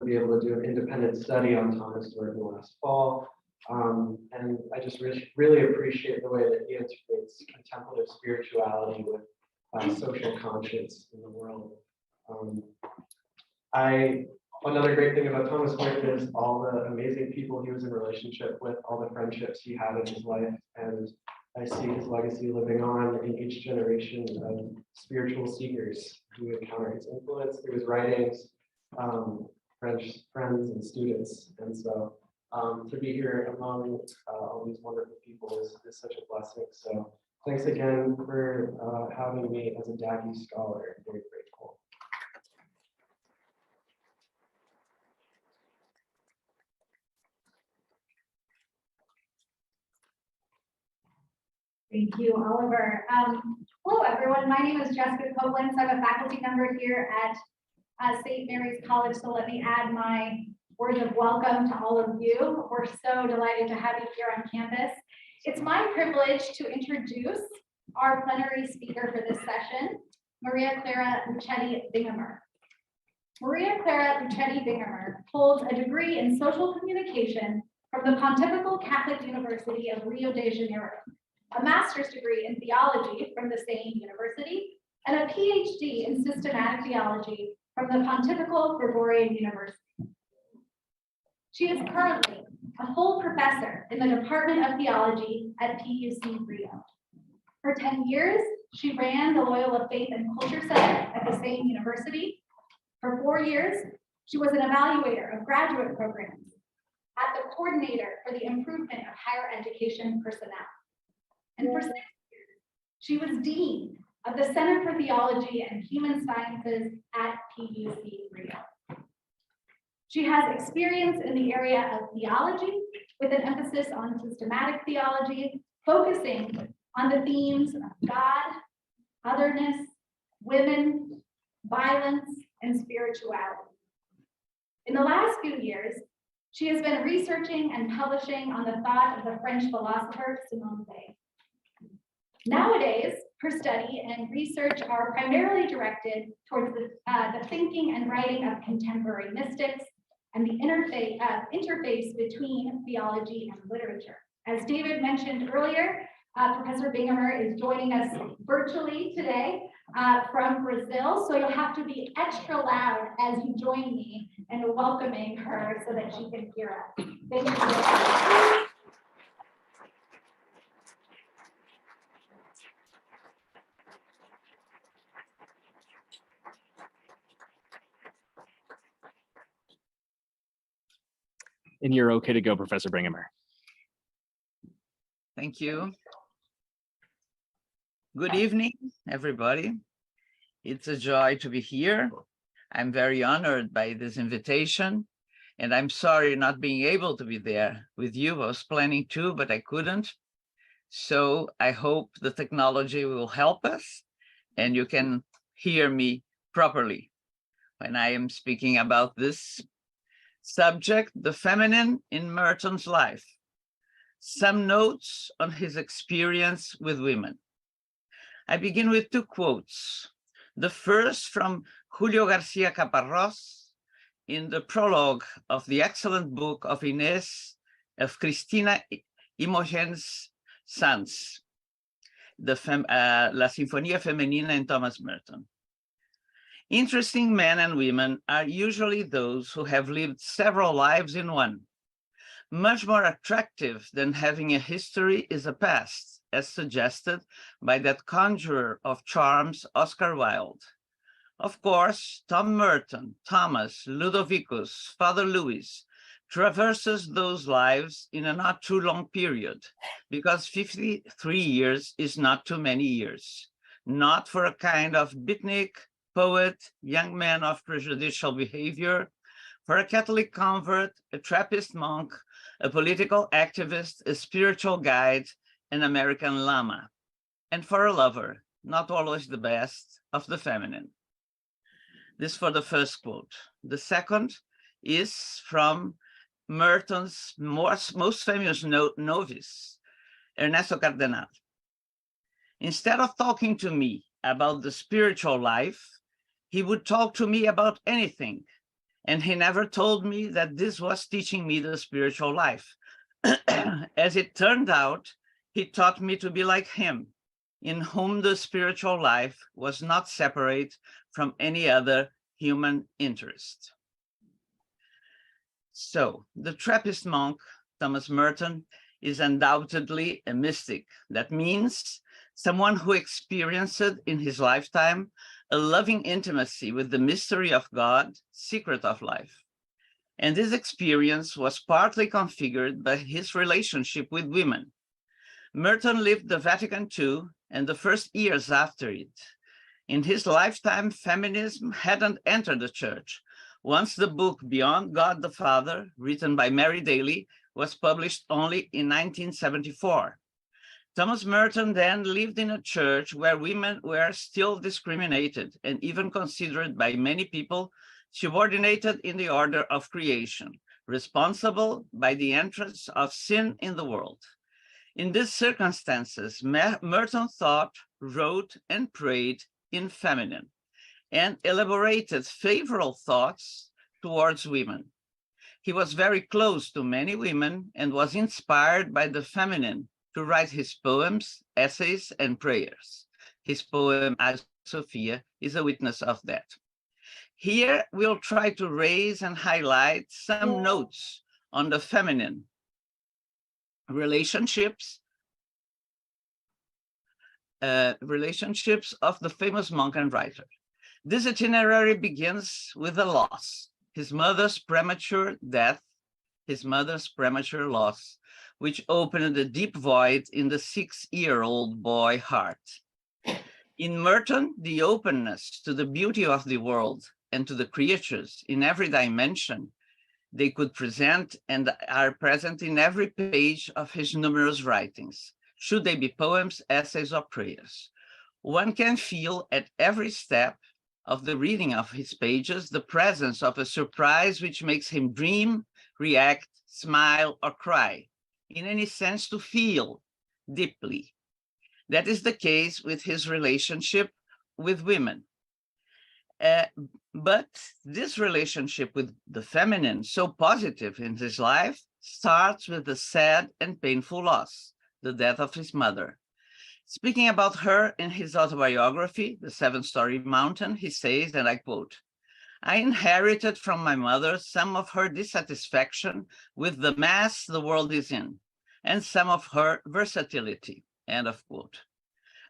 be able to do an independent study on Thomas Merton last fall. And I just really appreciate the way that he integrates contemplative spirituality with social conscience in the world. Another great thing about Thomas Merton is all the amazing people he was in relationship with, all the friendships he had in his life, and I see his legacy living on in each generation of spiritual seekers who encounter his influence through his writings, friends and students. And so to be here among all these wonderful people is such a blessing. So thanks again for having me as a DAGI scholar. I'm very grateful. Thank you, Oliver. Hello, everyone. My name is Jessica Koblenz. I'm a faculty member here at St. Mary's College. So let me add my word of welcome to all of you. We're so delighted to have you here on campus. It's my privilege to introduce our plenary speaker for this session, Maria Clara Lucchetti Bingemer. Maria Clara Lucchetti Bingemer holds a degree in social communication from the Pontifical Catholic University of Rio de Janeiro, a master's degree in theology from the same university, and a PhD in systematic theology from the Pontifical Gregorian University. She is currently a full professor in the Department of Theology at PUC-Rio. For 10 years, she ran the Loyola Faith and Culture Center at the same university. For 4 years, she was an evaluator of graduate programs at the coordinator for the improvement of higher education personnel. And for 6 years, she was dean of the Center for Theology and Human Sciences at PUC-Rio. She has experience in the area of theology with an emphasis on systematic theology, focusing on the themes of God, otherness, women, violence, and spirituality. In the last few years, she has been researching and publishing on the thought of the French philosopher Simone Weil. Nowadays, her study and research are primarily directed towards the thinking and writing of contemporary mystics and the interface between theology and literature. As David mentioned earlier, Professor Bingemer is joining us virtually today from Brazil, so you'll have to be extra loud as you join me in welcoming her so that she can hear us. Thank you. And you're okay to go, Professor Bingemer. Thank you. Good evening, everybody. It's a joy to be here. I'm very honored by this invitation, and I'm sorry not being able to be there with you. I was planning to, but I couldn't. So I hope the technology will help us and you can hear me properly when I am speaking about this subject, the feminine in Merton's life. Some notes on his experience with women. I begin with 2 quotes. The first from Julio Garcia Caparrós in the prologue of the excellent book of Cristina Imogen's Sons, La Sinfonía Femenina in Thomas Merton. Interesting men and women are usually those who have lived several lives in one. Much more attractive than having a history is a past, as suggested by that conjurer of charms, Oscar Wilde. Of course, Tom Merton, Thomas, Ludovicus, Father Louis, traverses those lives in a not too long period, because 53 years is not too many years, not for a kind of beatnik, poet, young man of prejudicial behavior, for a Catholic convert, a Trappist monk, a political activist, a spiritual guide, an American lama, and for a lover, not always the best, of the feminine. This for the first quote. The second is from Merton's most famous novice, Ernesto Cardenal. Instead of talking to me about the spiritual life, he would talk to me about anything, And he never told me that this was teaching me the spiritual life. As it turned out, he taught me to be like him, in whom the spiritual life was not separate from any other human interest. So, the Trappist monk, Thomas Merton, is undoubtedly a mystic. That means someone who experienced in his lifetime a loving intimacy with the mystery of God, secret of life. And this experience was partly configured by his relationship with women. Merton lived the Vatican II and the first years after it. In his lifetime, feminism hadn't entered the church. Once the book Beyond God the Father, written by Mary Daly, was published only in 1974. Thomas Merton then lived in a church where women were still discriminated and even considered by many people subordinated in the order of creation, responsible by the entrance of sin in the world. In these circumstances, Merton thought, wrote, and prayed in feminine, and elaborated favorable thoughts towards women. He was very close to many women and was inspired by the feminine to write his poems, essays, and prayers. His poem, Ave Sophia, is a witness of that. Here, we'll try to raise and highlight some notes on the feminine relationships of the famous monk and writer. This itinerary begins with a loss, his mother's premature death, his mother's premature loss, which opened a deep void in the 6-year-old boy heart. In Merton, the openness to the beauty of the world and to the creatures in every dimension they could present and are present in every page of his numerous writings, should they be poems, essays, or prayers. One can feel at every step of the reading of his pages the presence of a surprise which makes him dream, react, smile, or cry, in any sense to feel deeply. That is the case with his relationship with women. But this relationship with the feminine, so positive in his life, starts with the sad and painful loss, the death of his mother. Speaking about her in his autobiography, The 7-Story Mountain, he says, and I quote, "I inherited from my mother some of her dissatisfaction with the mess the world is in, and some of her versatility," end of quote.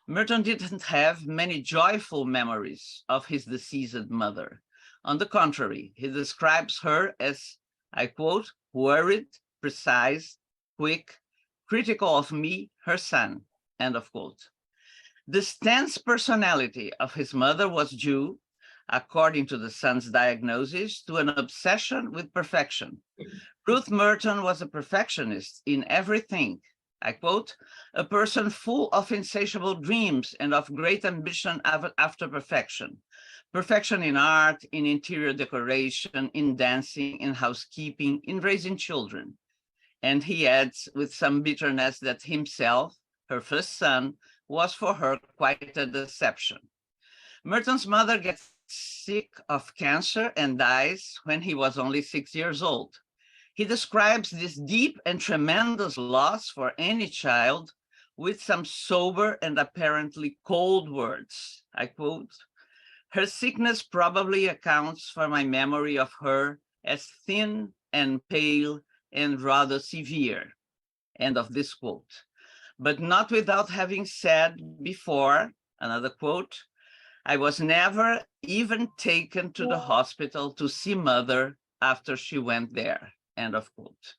Merton didn't have many joyful memories of his deceased mother. On the contrary, he describes her as, I quote, "worried, precise, quick, critical of me, her son," end of quote. This tense personality of his mother was due, according to the son's diagnosis, to an obsession with perfection. Ruth Merton was a perfectionist in everything. I quote, "a person full of insatiable dreams and of great ambition after perfection. Perfection in art, in interior decoration, in dancing, in housekeeping, in raising children." And he adds with some bitterness that himself, her first son, was for her quite a deception. Merton's mother gets sick of cancer and dies when he was only 6 years old. He describes this deep and tremendous loss for any child with some sober and apparently cold words. I quote, "Her sickness probably accounts for my memory of her as thin and pale and rather severe," end of this quote. But not without having said before, another quote, "I was never even taken to the hospital to see mother after she went there," end of quote.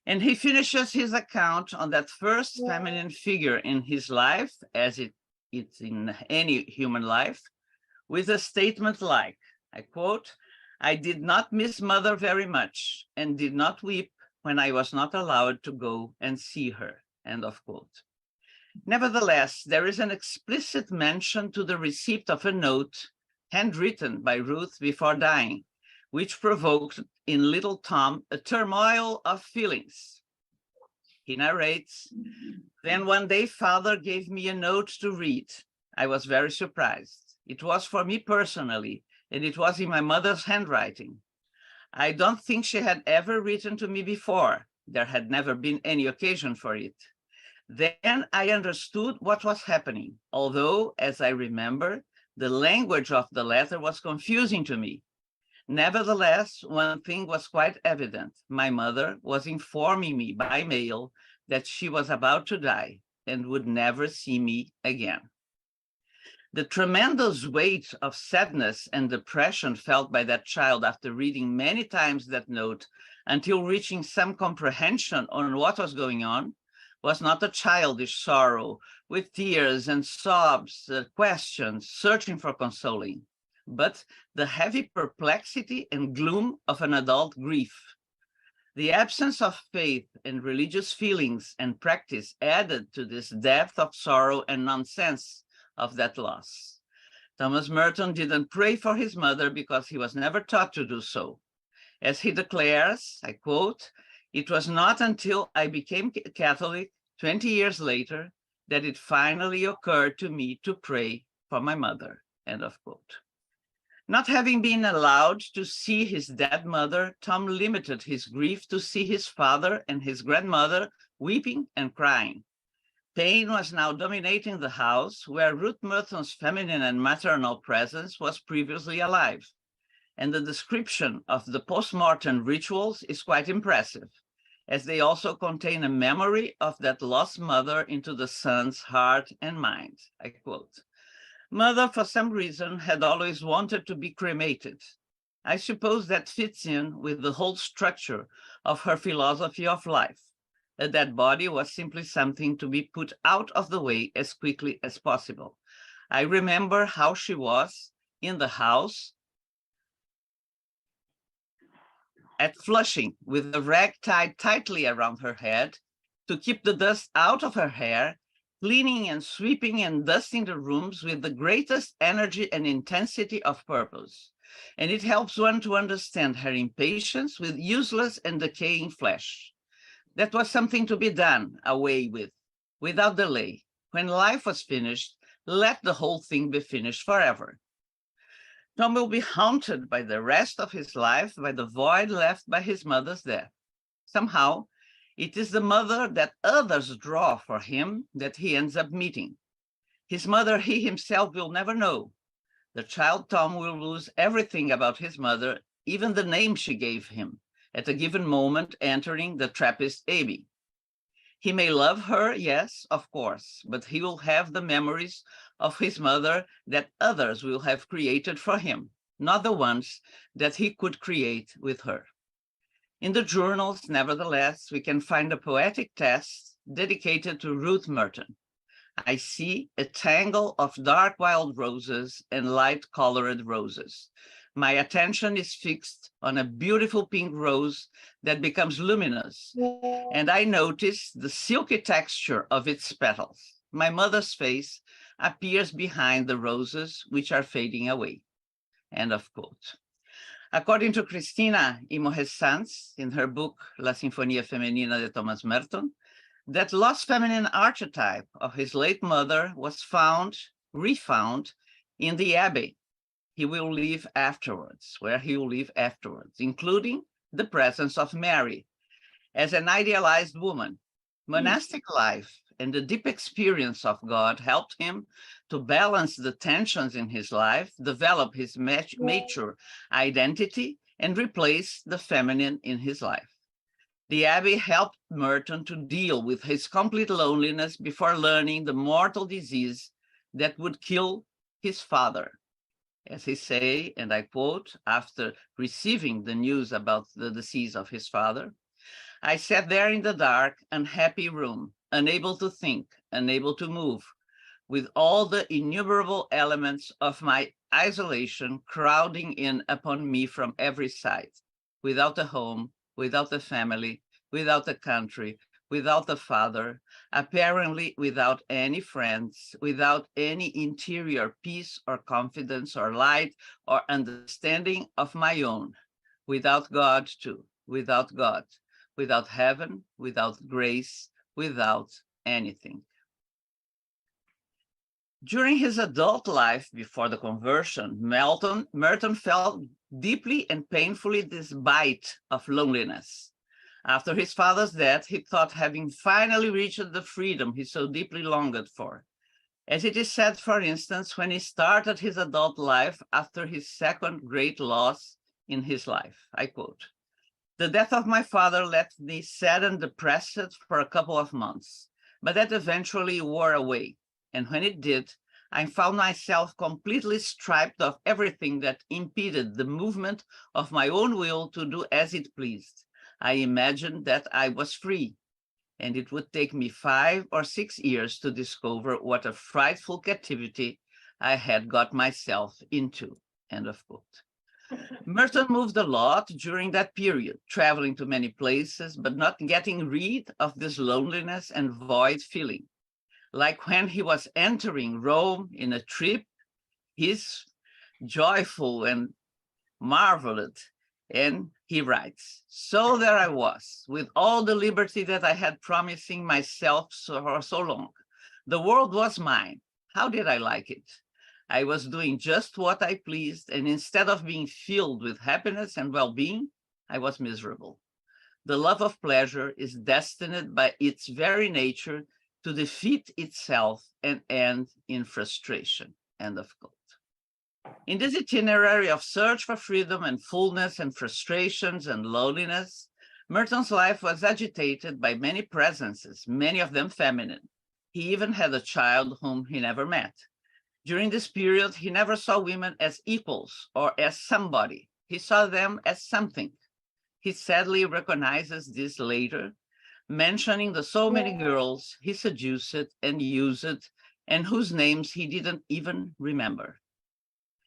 And he finishes his account on that first feminine figure in his life, as it's in any human life, with a statement like, I quote, "I did not miss mother very much and did not weep when I was not allowed to go and see her," end of quote. Nevertheless, there is an explicit mention to the receipt of a note handwritten by Ruth before dying, which provoked in little Tom a turmoil of feelings. He narrates, "Then one day father gave me a note to read. I was very surprised. It was for me personally, and it was in my mother's handwriting. I don't think she had ever written to me before. There had never been any occasion for it. Then I understood what was happening, although, as I remember, the language of the letter was confusing to me. Nevertheless, one thing was quite evident. My mother was informing me by mail that she was about to die and would never see me again. The tremendous weight of sadness and depression felt by that child after reading many times that note until reaching some comprehension on what was going on was not a childish sorrow with tears and sobs, questions, searching for consoling, but the heavy perplexity and gloom of an adult grief. The absence of faith and religious feelings and practice added to this depth of sorrow and nonsense of that loss. Thomas Merton didn't pray for his mother because he was never taught to do so. As he declares, I quote, "It was not until I became Catholic 20 years later that it finally occurred to me to pray for my mother," end of quote. Not having been allowed to see his dead mother, Tom limited his grief to see his father and his grandmother weeping and crying. Pain was now dominating the house where Ruth Merton's feminine and maternal presence was previously alive. And the description of the post-mortem rituals is quite impressive, as they also contain a memory of that lost mother into the son's heart and mind. I quote, "Mother, for some reason, had always wanted to be cremated. I suppose that fits in with the whole structure of her philosophy of life. A dead body was simply something to be put out of the way as quickly as possible. I remember how she was in the house at Flushing with a rag tied tightly around her head to keep the dust out of her hair, cleaning and sweeping and dusting the rooms with the greatest energy and intensity of purpose. And it helps one to understand her impatience with useless and decaying flesh. That was something to be done away with, without delay. When life was finished, let the whole thing be finished forever." Tom will be haunted by the rest of his life by the void left by his mother's death. Somehow, it is the mother that others draw for him that he ends up meeting. His mother he himself will never know. The child Tom will lose everything about his mother, even the name she gave him, at a given moment entering the Trappist Abbey. He may love her, yes, of course, but he will have the memories of his mother that others will have created for him, not the ones that he could create with her. In the journals, nevertheless, we can find a poetic text dedicated to Ruth Merton. "I see a tangle of dark wild roses and light-colored roses. My attention is fixed on a beautiful pink rose that becomes luminous, and I notice the silky texture of its petals. My mother's face appears behind the roses which are fading away." End of quote. According to Cristina Imoges-Sanz, in her book La Sinfonia Femenina de Thomas Merton, that lost feminine archetype of his late mother was refound in the Abbey he will live afterwards, where he will live afterwards, including the presence of Mary as an idealized woman. Monastic life and the deep experience of God helped him to balance the tensions in his life, develop his mature identity, and replace the feminine in his life. The Abbey helped Merton to deal with his complete loneliness before learning the mortal disease that would kill his father. As he say, and I quote, after receiving the news about the disease of his father, "I sat there in the dark, unhappy room, unable to think, unable to move, with all the innumerable elements of my isolation crowding in upon me from every side, without a home, without a family, without a country, without a father, apparently without any friends, without any interior peace or confidence or light or understanding of my own, without God too, without God, without heaven, without grace, without anything." During his adult life before the conversion, Merton felt deeply and painfully this bite of loneliness. After his father's death, he thought having finally reached the freedom he so deeply longed for. As it is said, for instance, when he started his adult life after his second great loss in his life, I quote, "The death of my father left me sad and depressed for a couple of months, but that eventually wore away. And when it did, I found myself completely stripped of everything that impeded the movement of my own will to do as it pleased. I imagined that I was free, and it would take me 5 or 6 years to discover what a frightful captivity I had got myself into." End of quote. Merton moved a lot during that period, traveling to many places, but not getting rid of this loneliness and void feeling. Like when he was entering Rome in a trip, he's joyful and marveled. And he writes, "So there I was, with all the liberty that I had promising myself for so long. The world was mine. How did I like it? I was doing just what I pleased, and instead of being filled with happiness and well-being, I was miserable. The love of pleasure is destined by its very nature to defeat itself and end in frustration." End of quote. In this itinerary of search for freedom and fullness and frustrations and loneliness, Merton's life was agitated by many presences, many of them feminine. He even had a child whom he never met. During this period, he never saw women as equals or as somebody. He saw them as something. He sadly recognizes this later, mentioning the so many girls he seduced and used and whose names he didn't even remember.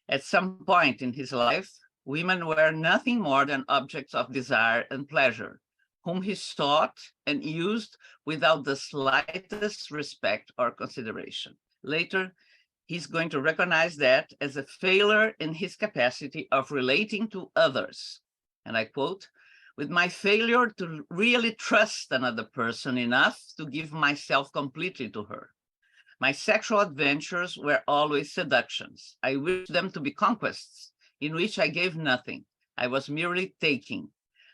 At some point in his life, women were nothing more than objects of desire and pleasure, whom he sought and used without the slightest respect or consideration. Later, he's going to recognize that as a failure in his capacity of relating to others. And I quote, "With my failure to really trust another person enough to give myself completely to her. My sexual adventures were always seductions. I wished them to be conquests in which I gave nothing. I was merely taking.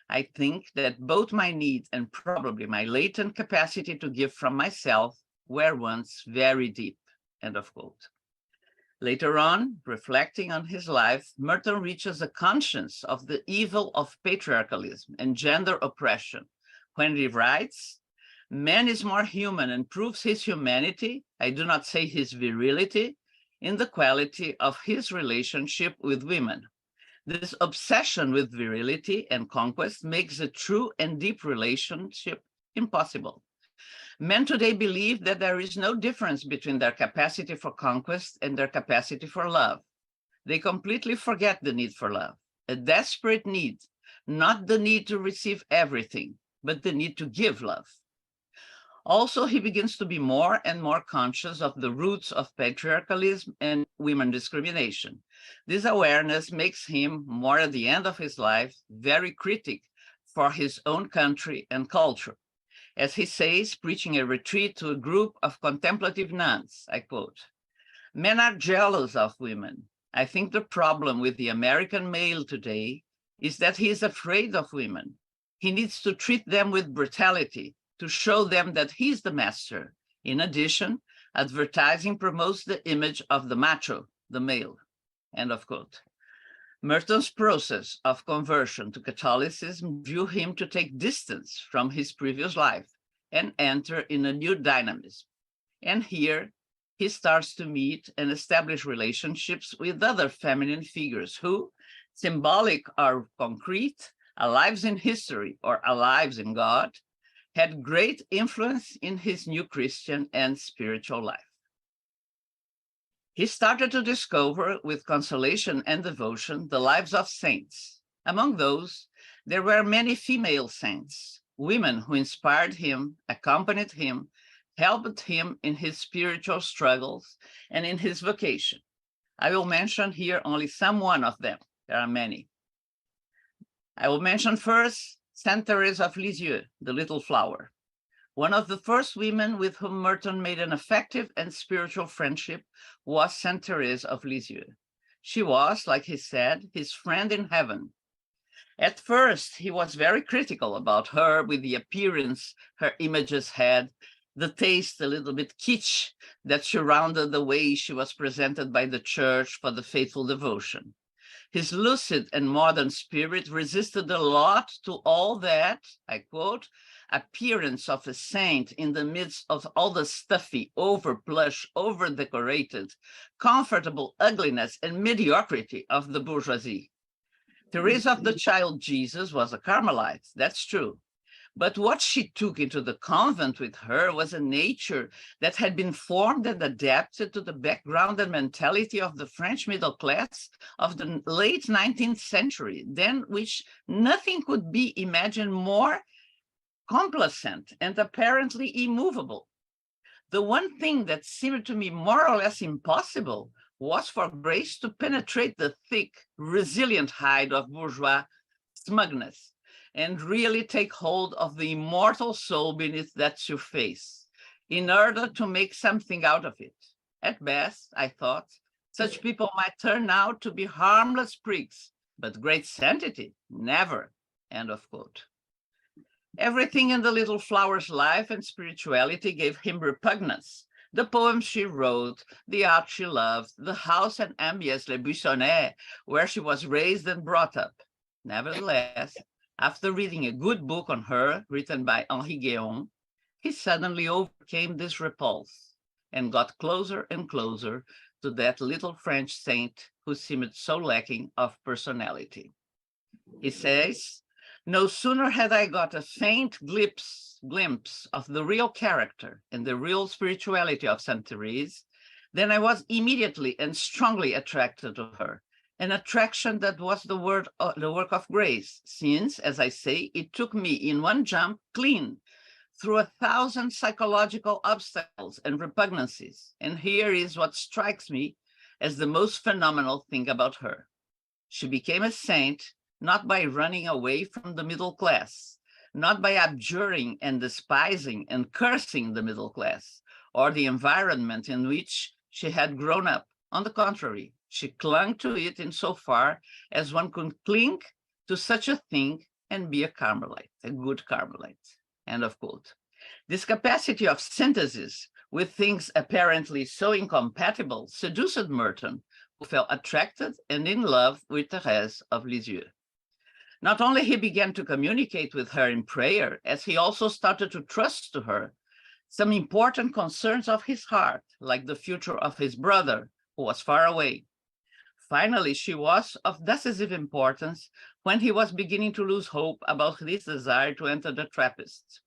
I think that both my need and probably my latent capacity to give from myself were once very deep." End of quote. Later on, reflecting on his life, Merton reaches a conscience of the evil of patriarchalism and gender oppression when he writes, "Man is more human and proves his humanity, I do not say his virility, in the quality of his relationship with women. This obsession with virility and conquest makes a true and deep relationship impossible. Men today believe that there is no difference between their capacity for conquest and their capacity for love. They completely forget the need for love, a desperate need, not the need to receive everything, but the need to give love." Also, he begins to be more and more conscious of the roots of patriarchalism and women discrimination. This awareness makes him, more at the end of his life, very critic for his own country and culture. As he says, preaching a retreat to a group of contemplative nuns, I quote, "Men are jealous of women. I think the problem with the American male today is that he is afraid of women. He needs to treat them with brutality to show them that he's the master. In addition, advertising promotes the image of the macho, the male." End of quote. Merton's process of conversion to Catholicism drew him to take distance from his previous life and enter in a new dynamism. And here, he starts to meet and establish relationships with other feminine figures who, symbolic or concrete, alive in history or alive in God, had great influence in his new Christian and spiritual life. He started to discover with consolation and devotion the lives of saints. Among those, there were many female saints, women who inspired him, accompanied him, helped him in his spiritual struggles and in his vocation. I will mention here only some one of them. There are many. I will mention first Saint Therese of Lisieux, the Little Flower. One of the first women with whom Merton made an effective and spiritual friendship was Saint Therese of Lisieux. She was, like he said, his friend in heaven. At first, he was very critical about her with the appearance her images had, the taste a little bit kitsch that surrounded the way she was presented by the church for the faithful devotion. His lucid and modern spirit resisted a lot to all that, I quote, appearance of a saint in the midst of all the stuffy, overplush, over-decorated, comfortable ugliness and mediocrity of the bourgeoisie. Teresa of the Child Jesus was a Carmelite, that's true. But what she took into the convent with her was a nature that had been formed and adapted to the background and mentality of the French middle class of the late 19th century, than which nothing could be imagined more complacent and apparently immovable. The one thing that seemed to me more or less impossible was for Grace to penetrate the thick, resilient hide of bourgeois smugness and really take hold of the immortal soul beneath that surface in order to make something out of it. At best, I thought, such people might turn out to be harmless prigs, but great sanctity, never, end of quote. Everything in the little flower's life and spirituality gave him repugnance. The poems she wrote, the art she loved, the house and ambience Le Buissonnet, where she was raised and brought up. Nevertheless, after reading a good book on her, written by Henri Guéon, he suddenly overcame this repulse and got closer and closer to that little French saint who seemed so lacking of personality. He says, "No sooner had I got a faint glimpse of the real character and the real spirituality of Saint Therese, then I was immediately and strongly attracted to her, an attraction that was the work of grace, since, as I say, it took me in one jump clean through 1,000 psychological obstacles and repugnancies. And here is what strikes me as the most phenomenal thing about her. She became a saint not by running away from the middle class, not by abjuring and despising and cursing the middle class or the environment in which she had grown up. On the contrary, she clung to it insofar as one could cling to such a thing and be a Carmelite, a good Carmelite." End of quote. This capacity of synthesis with things apparently so incompatible seduced Merton, who felt attracted and in love with Thérèse of Lisieux. Not only he began to communicate with her in prayer, as he also started to trust to her some important concerns of his heart, like the future of his brother, who was far away. Finally, she was of decisive importance when he was beginning to lose hope about his desire to enter the Trappists,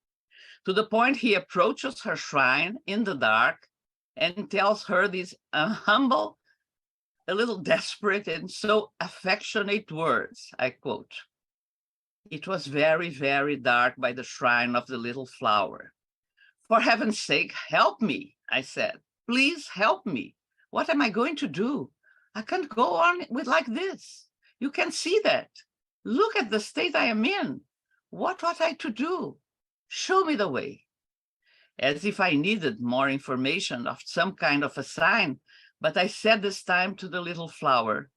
to the point he approaches her shrine in the dark and tells her these humble, a little desperate, and so affectionate words. I quote, "It was very, very dark by the shrine of the little flower. For heaven's sake, help me," I said. "Please help me. What am I going to do? I can't go on with like this. You can see that. Look at the state I am in. What ought I to do? Show me the way." As if I needed more information of some kind of a sign, but I said this time to the little flower,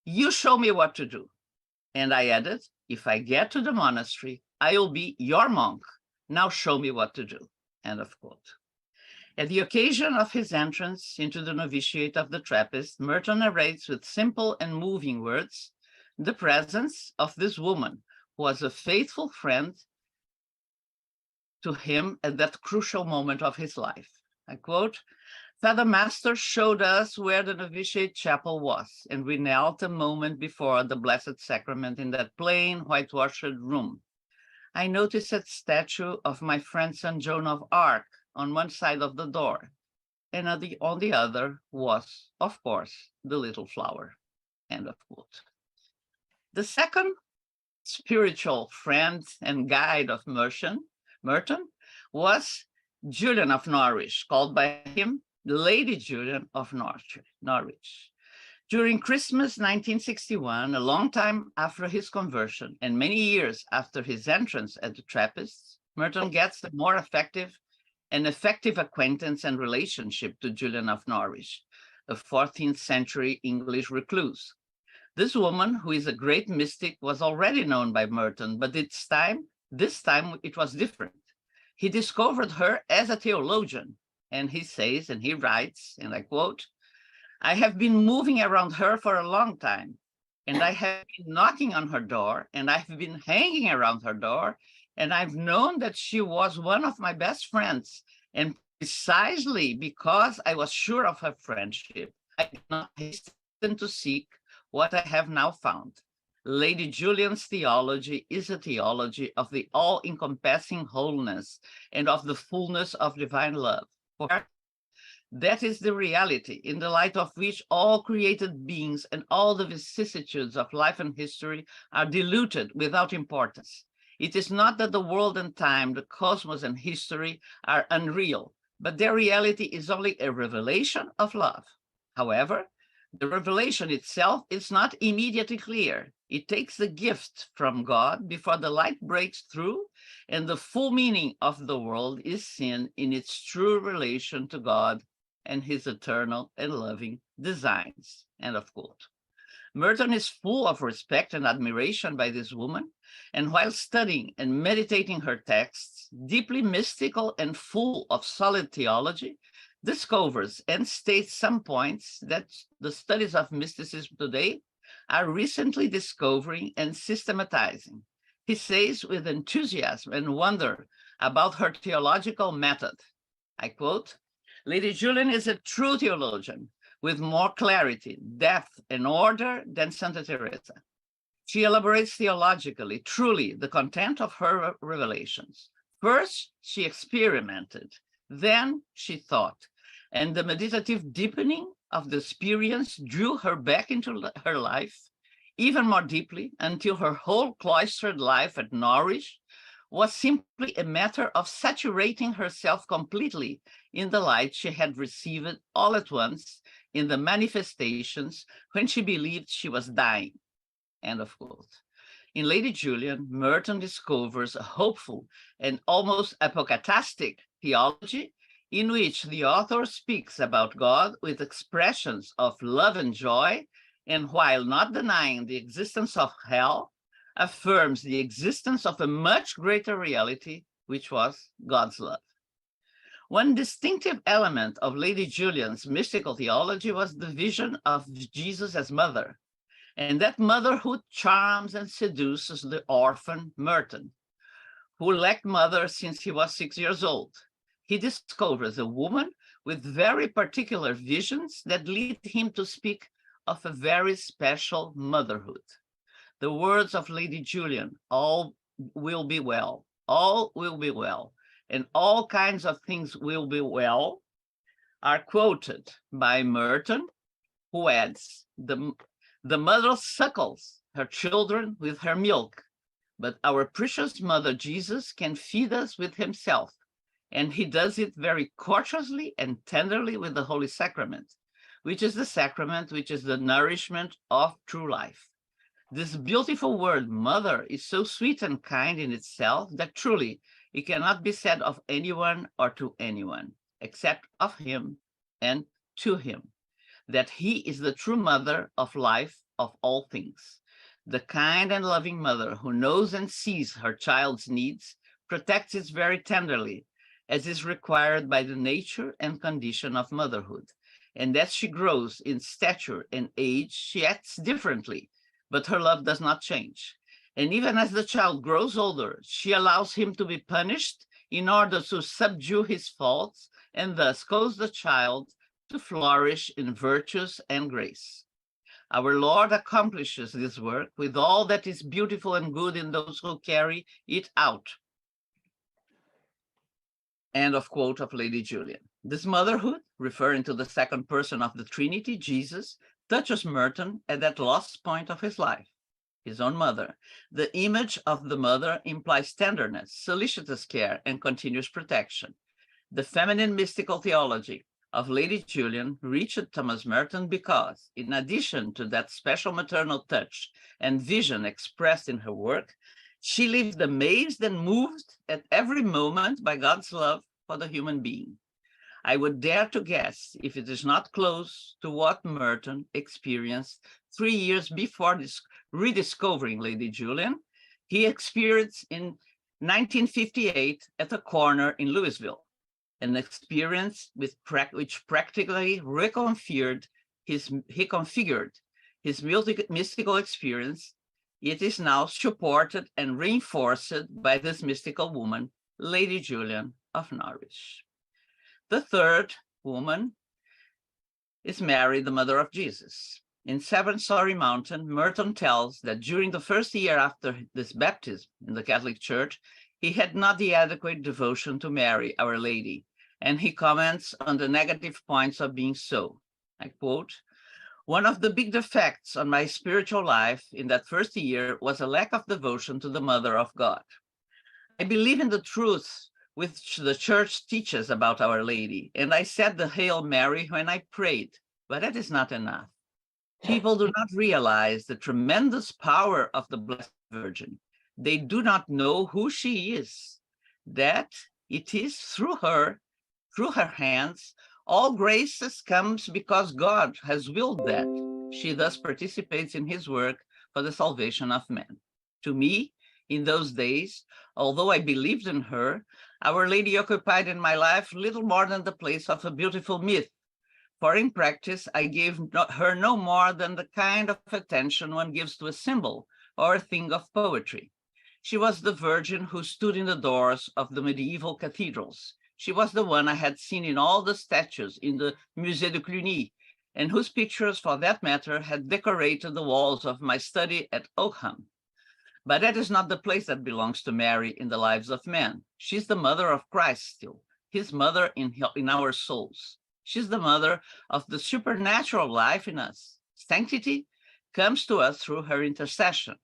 "You show me what to do." And I added, "If I get to the monastery, I will be your monk. Now show me what to do." End of quote. At the occasion of his entrance into the novitiate of the Trappists, Merton narrates with simple and moving words the presence of this woman who was a faithful friend to him at that crucial moment of his life. I quote, "Father Master showed us where the novitiate chapel was, and we knelt a moment before the Blessed Sacrament in that plain, whitewashed room. I noticed a statue of my friend St. Joan of Arc on one side of the door, and on the other was, of course, the little flower." End of quote. The second spiritual friend and guide of Merton was Julian of Norwich, called by him Lady Julian of Norwich. During Christmas 1961, a long time after his conversion and many years after his entrance at the Trappists, Merton gets a more effective an effective acquaintance and relationship to Julian of Norwich, a 14th century English recluse. This woman, who is a great mystic, was already known by Merton, but this time it was different. He discovered her as a theologian, and he says, and he writes, and I quote, "I have been moving around her for a long time, and I have been knocking on her door, and I've been hanging around her door, and I've known that she was one of my best friends, and precisely because I was sure of her friendship, I did not hasten to seek what I have now found. Lady Julian's theology is a theology of the all-encompassing wholeness and of the fullness of divine love. For her, that is the reality in the light of which all created beings and all the vicissitudes of life and history are diluted without importance. It is not that the world and time, the cosmos and history are unreal, but their reality is only a revelation of love. However, the revelation itself is not immediately clear. It takes the gift from God before the light breaks through, and the full meaning of the world is seen in its true relation to God and his eternal and loving designs." End of quote. Merton is full of respect and admiration by this woman, and while studying and meditating her texts, deeply mystical and full of solid theology, discovers and states some points that the studies of mysticism today are recently discovering and systematizing. He says with enthusiasm and wonder about her theological method, I quote, "Lady Julian is a true theologian with more clarity, depth, and order than Santa Teresa. She elaborates theologically, truly, the content of her revelations. First, she experimented, then she thought, and the meditative deepening of the experience drew her back into her life even more deeply until her whole cloistered life at Norwich was simply a matter of saturating herself completely in the light she had received all at once in the manifestations when she believed she was dying." End of quote. In Lady Julian, Merton discovers a hopeful and almost apocatastic theology in which the author speaks about God with expressions of love and joy, and while not denying the existence of hell, affirms the existence of a much greater reality, which was God's love. One distinctive element of Lady Julian's mystical theology was the vision of Jesus as mother, and that motherhood charms and seduces the orphan Merton, who lacked mother since he was 6 years old. He discovers a woman with very particular visions that lead him to speak of a very special motherhood. The words of Lady Julian, "All will be well, all will be well, and all kinds of things will be well," are quoted by Merton, who adds, the mother suckles her children with her milk, but our precious mother Jesus can feed us with himself, and he does it very courteously and tenderly with the Holy Sacrament, which is the sacrament which is the nourishment of true life. This beautiful word, mother, is so sweet and kind in itself that truly it cannot be said of anyone or to anyone, except of him and to him, that he is the true mother of life, of all things. The kind and loving mother who knows and sees her child's needs, protects it very tenderly, as is required by the nature and condition of motherhood. And as she grows in stature and age, she acts differently, but her love does not change. And even as the child grows older, she allows him to be punished in order to subdue his faults and thus cause the child to flourish in virtues and grace. Our Lord accomplishes this work with all that is beautiful and good in those who carry it out. End of quote of Lady Julian. This motherhood, referring to the second person of the Trinity, Jesus, touches Merton at that last point of his life, his own mother. The image of the mother implies tenderness, solicitous care, and continuous protection. The feminine mystical theology of Lady Julian reached Thomas Merton because, in addition to that special maternal touch and vision expressed in her work, she lived amazed and moved at every moment by God's love for the human being. I would dare to guess if it is not close to what Merton experienced 3 years before rediscovering Lady Julian. He experienced in 1958 at a corner in Louisville, an experience which practically reconfigured his mystical experience. It is now supported and reinforced by this mystical woman, Lady Julian of Norwich. The third woman is Mary, the mother of Jesus. In Seven Storey Mountain, Merton tells that during the first year after this baptism in the Catholic Church, he had not the adequate devotion to Mary, Our Lady, and he comments on the negative points of being so. I quote, "One of the big defects on my spiritual life in that first year was a lack of devotion to the Mother of God. I believe in the truth which the Church teaches about Our Lady, and I said the Hail Mary when I prayed, but that is not enough. People do not realize the tremendous power of the Blessed Virgin. They do not know who she is, that it is through her hands, all graces comes because God has willed that. She thus participates in his work for the salvation of men. To me, in those days, although I believed in her, Our Lady occupied in my life little more than the place of a beautiful myth. For in practice, I gave her no more than the kind of attention one gives to a symbol or a thing of poetry. She was the Virgin who stood in the doors of the medieval cathedrals. She was the one I had seen in all the statues in the Musée de Cluny, and whose pictures, for that matter, had decorated the walls of my study at Oakham. But that is not the place that belongs to Mary in the lives of men. She's the mother of Christ still, his mother in our souls. She's the mother of the supernatural life in us. Sanctity comes to us through her intercession.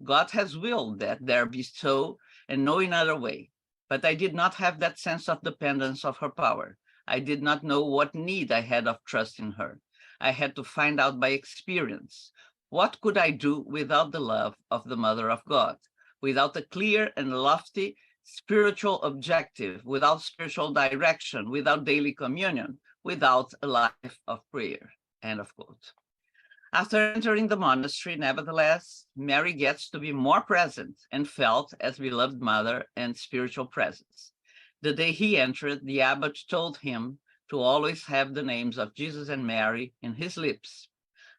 God has willed that there be so and no another way. But I did not have that sense of dependence of her power. I did not know what need I had of trust in her. I had to find out by experience. What could I do without the love of the Mother of God, without a clear and lofty spiritual objective, without spiritual direction, without daily communion, without a life of prayer?" End of quote. After entering the monastery, nevertheless, Mary gets to be more present and felt as beloved mother and spiritual presence. The day he entered, the abbot told him to always have the names of Jesus and Mary in his lips.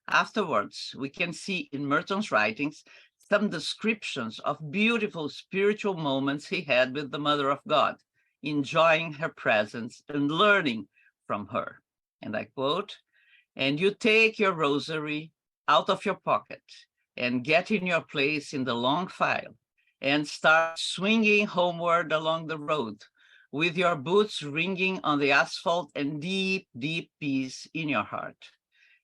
Afterwards, we can see in Merton's writings some descriptions of beautiful spiritual moments he had with the Mother of God, enjoying her presence and learning from her. And I quote, "And you take your rosary out of your pocket and get in your place in the long file and start swinging homeward along the road with your boots ringing on the asphalt and deep, deep peace in your heart.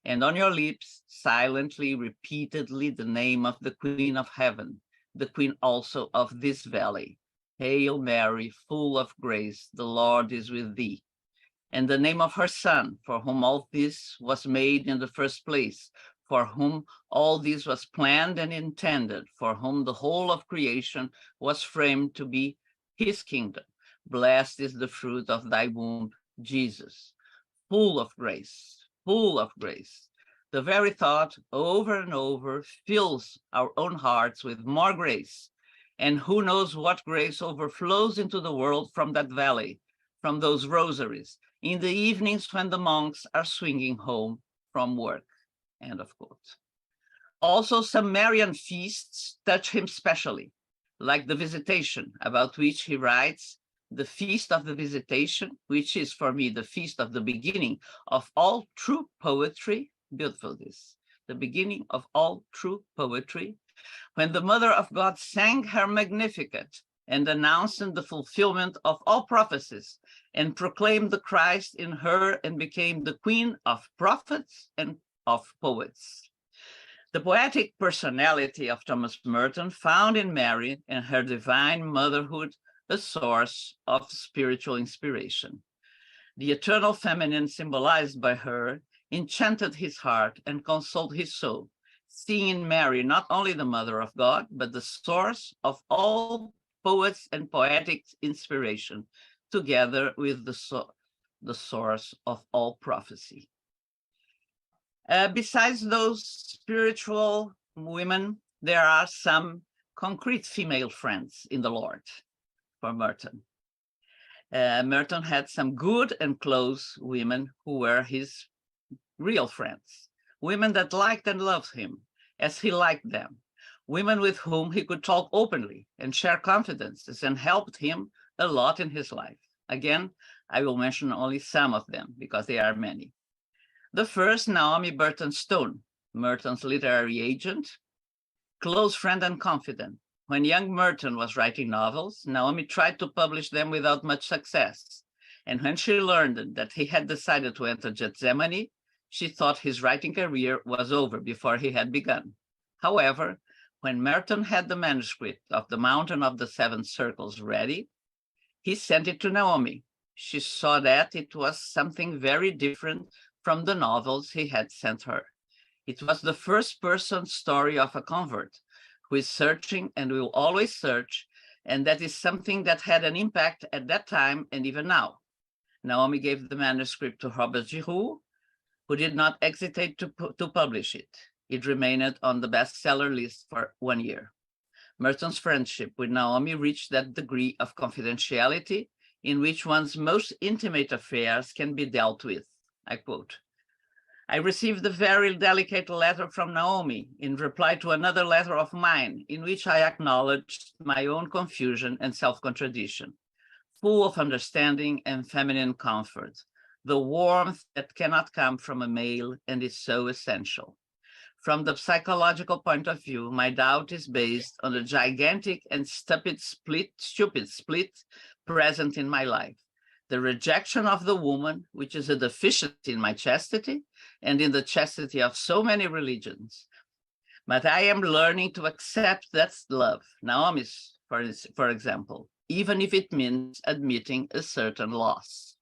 And on your lips, silently, repeatedly, the name of the Queen of Heaven, the Queen also of this valley. Hail Mary, full of grace, the Lord is with thee. And the name of her Son, for whom all this was made in the first place, for whom all this was planned and intended, for whom the whole of creation was framed to be his kingdom. Blessed is the fruit of thy womb, Jesus, full of grace. Full of grace." The very thought over and over fills our own hearts with more grace. And who knows what grace overflows into the world from that valley, from those rosaries, in the evenings when the monks are swinging home from work. End of quote. Also, some Marian feasts touch him specially, like the Visitation, about which he writes, "The feast of the Visitation, which is for me the feast of the beginning of all true poetry," beautiful this, "the beginning of all true poetry, when the Mother of God sang her Magnificat and announced the fulfillment of all prophecies and proclaimed the Christ in her and became the Queen of prophets and of poets." The poetic personality of Thomas Merton found in Mary and her divine motherhood a source of spiritual inspiration. The eternal feminine symbolized by her enchanted his heart and consoled his soul, seeing in Mary not only the Mother of God, but the source of all poets and poetic inspiration, together with the source of all prophecy. Besides those spiritual women, there are some concrete female friends in the Lord for Merton. Merton had some good and close women who were his real friends, women that liked and loved him as he liked them, women with whom he could talk openly and share confidences and helped him a lot in his life. Again, I will mention only some of them because there are many. The first, Naomi Burton Stone, Merton's literary agent, close friend and confidant. When young Merton was writing novels, Naomi tried to publish them without much success. And when she learned that he had decided to enter Gethsemane, she thought his writing career was over before he had begun. However, when Merton had the manuscript of The Mountain of the Seven Circles ready, he sent it to Naomi. She saw that it was something very different from the novels he had sent her. It was the first-person story of a convert who is searching and will always search, and that is something that had an impact at that time and even now. Naomi gave the manuscript to Robert Giroux, who did not hesitate to publish it. It remained on the bestseller list for 1 year. Merton's friendship with Naomi reached that degree of confidentiality in which one's most intimate affairs can be dealt with. I quote, "I received a very delicate letter from Naomi in reply to another letter of mine in which I acknowledged my own confusion and self-contradiction, full of understanding and feminine comfort, the warmth that cannot come from a male and is so essential. From the psychological point of view, my doubt is based on the gigantic and stupid split present in my life. The rejection of the woman, which is a deficiency in my chastity and in the chastity of so many religions. But I am learning to accept that's love, Naomi's, for example, even if it means admitting a certain loss."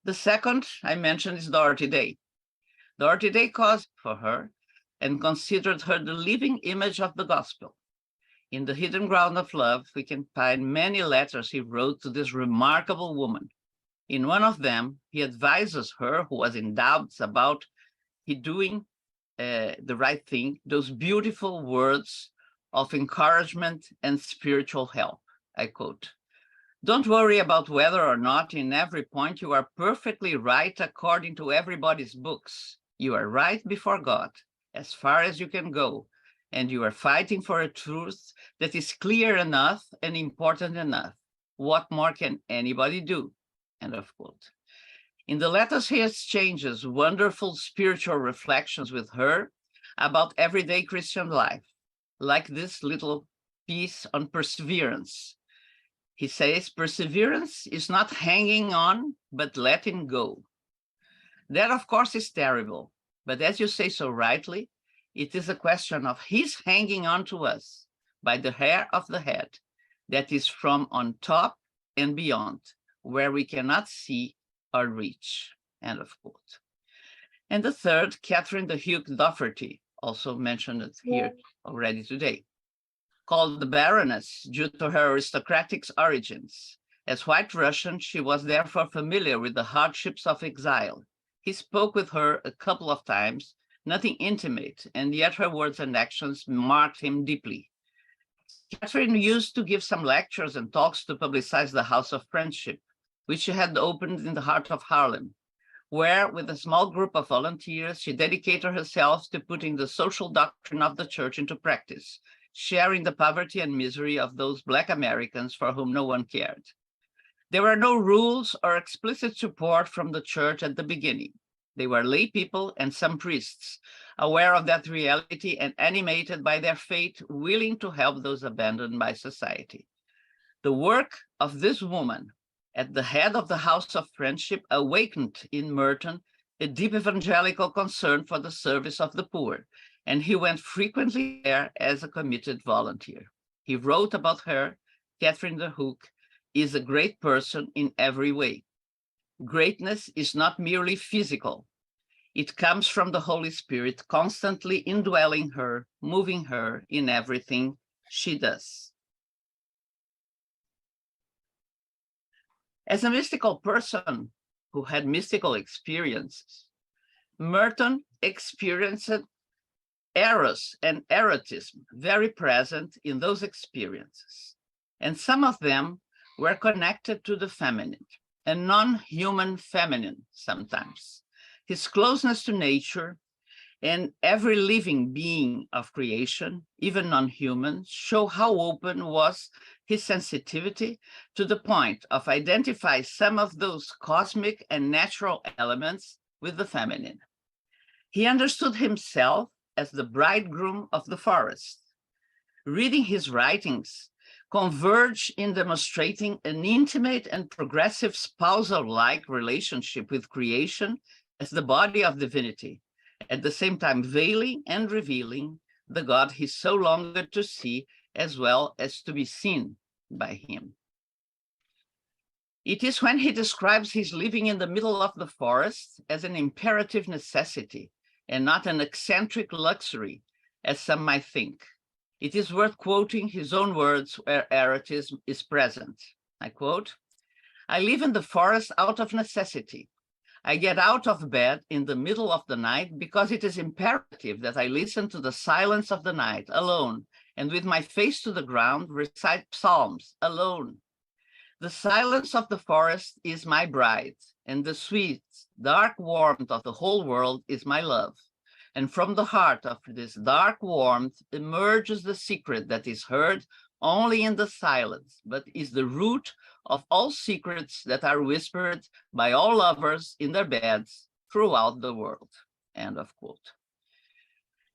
The second I mentioned is Dorothy Day. Dorothy Day caused for her and considered her the living image of the gospel. In The Hidden Ground of Love, we can find many letters he wrote to this remarkable woman. In one of them, he advises her, who was in doubts about he doing the right thing, those beautiful words of encouragement and spiritual help. I quote, "Don't worry about whether or not in every point you are perfectly right according to everybody's books. You are right before God, as far as you can go, and you are fighting for a truth that is clear enough and important enough. What more can anybody do?" End of quote. In the letters, he exchanges wonderful spiritual reflections with her about everyday Christian life, like this little piece on perseverance. He says, "Perseverance is not hanging on, but letting go." That, of course, is terrible, but as you say so rightly, it is a question of his hanging on to us by the hair of the head, that is from on top and beyond, where we cannot see or reach, end of quote. And the third, Catherine de Hugh Dougherty, also mentioned it here already today, called the Baroness due to her aristocratic origins. As White Russian, she was therefore familiar with the hardships of exile. He spoke with her a couple of times, nothing intimate, and yet her words and actions marked him deeply. Catherine used to give some lectures and talks to publicize the House of Friendship, which she had opened in the heart of Harlem, where, with a small group of volunteers, she dedicated herself to putting the social doctrine of the church into practice, sharing the poverty and misery of those Black Americans for whom no one cared. There were no rules or explicit support from the church at the beginning. They were lay people and some priests, aware of that reality and animated by their fate, willing to help those abandoned by society. The work of this woman at the head of the House of Friendship awakened in Merton a deep evangelical concern for the service of the poor, and he went frequently there as a committed volunteer. He wrote about her, Catherine de Hugh is a great person in every way. Greatness is not merely physical. It comes from the Holy Spirit constantly indwelling her, moving her in everything she does. As a mystical person who had mystical experiences, Merton experienced eros and erotism very present in those experiences, and some of them were connected to the feminine, a non-human feminine sometimes. His closeness to nature and every living being of creation, even non-human, show how open was his sensitivity to the point of identify some of those cosmic and natural elements with the feminine. He understood himself as the bridegroom of the forest. Reading his writings converge in demonstrating an intimate and progressive spousal-like relationship with creation as the body of divinity, at the same time veiling and revealing the God he so longed to see as well as to be seen by him. It is when he describes his living in the middle of the forest as an imperative necessity and not an eccentric luxury, as some might think. It is worth quoting his own words where erotism is present. I quote, "I live in the forest out of necessity. I get out of bed in the middle of the night because it is imperative that I listen to the silence of the night alone, and with my face to the ground, recite psalms alone. The silence of the forest is my bride, and the sweet, dark warmth of the whole world is my love. And from the heart of this dark warmth emerges the secret that is heard only in the silence, but is the root of all secrets that are whispered by all lovers in their beds throughout the world." End of quote.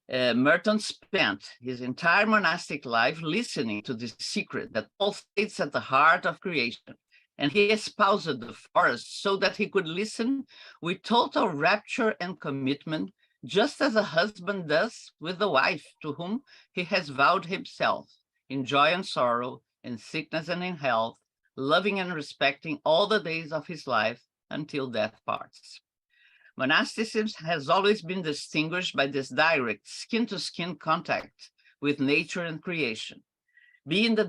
Merton spent his entire monastic life listening to this secret that all sits at the heart of creation, and he espoused the forest so that he could listen with total rapture and commitment, just as a husband does with the wife to whom he has vowed himself, in joy and sorrow, in sickness and in health, loving and respecting all the days of his life until death parts. Monasticism has always been distinguished by this direct skin-to-skin contact with nature and creation. Be it the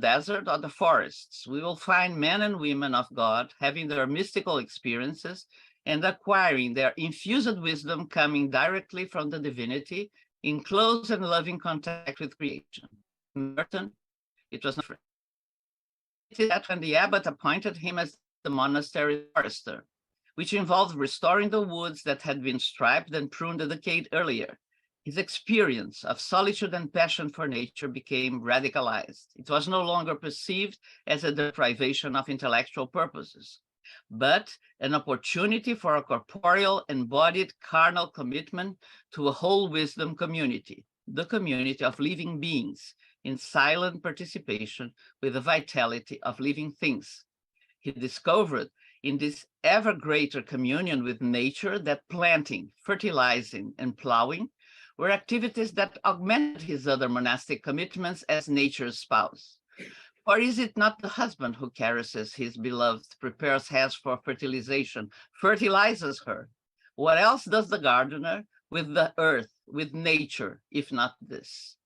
desert or the forests, we will find men and women of God having their mystical experiences and acquiring their infused wisdom coming directly from the divinity in close and loving contact with creation. Merton, it was not that when the abbot appointed him as the monastery forester, which involved restoring the woods that had been striped and pruned a decade earlier, his experience of solitude and passion for nature became radicalized. It was no longer perceived as a deprivation of intellectual purposes, but an opportunity for a corporeal, embodied, carnal commitment to a whole wisdom community, the community of living beings, in silent participation with the vitality of living things. He discovered in this ever greater communion with nature that planting, fertilizing, and plowing were activities that augmented his other monastic commitments as nature's spouse. Or is it not the husband who caresses his beloved, prepares heads for fertilization, fertilizes her? What else does the gardener with the earth, with nature, if not this?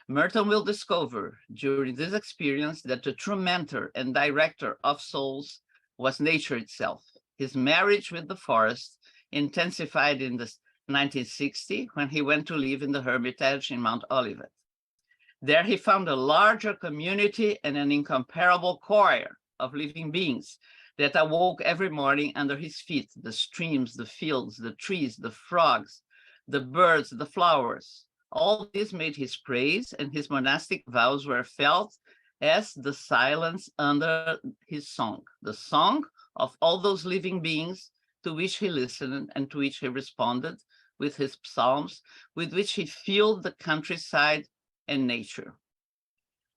Merton will discover during this experience that the true mentor and director of souls was nature itself. His marriage with the forest intensified in the 1960 when he went to live in the Hermitage in Mount Olivet. There he found a larger community and an incomparable choir of living beings that awoke every morning under his feet, the streams, the fields, the trees, the frogs, the birds, the flowers. All this made his praise, and his monastic vows were felt as the silence under his song, the song of all those living beings to which he listened and to which he responded with his psalms, with which he filled the countryside and nature.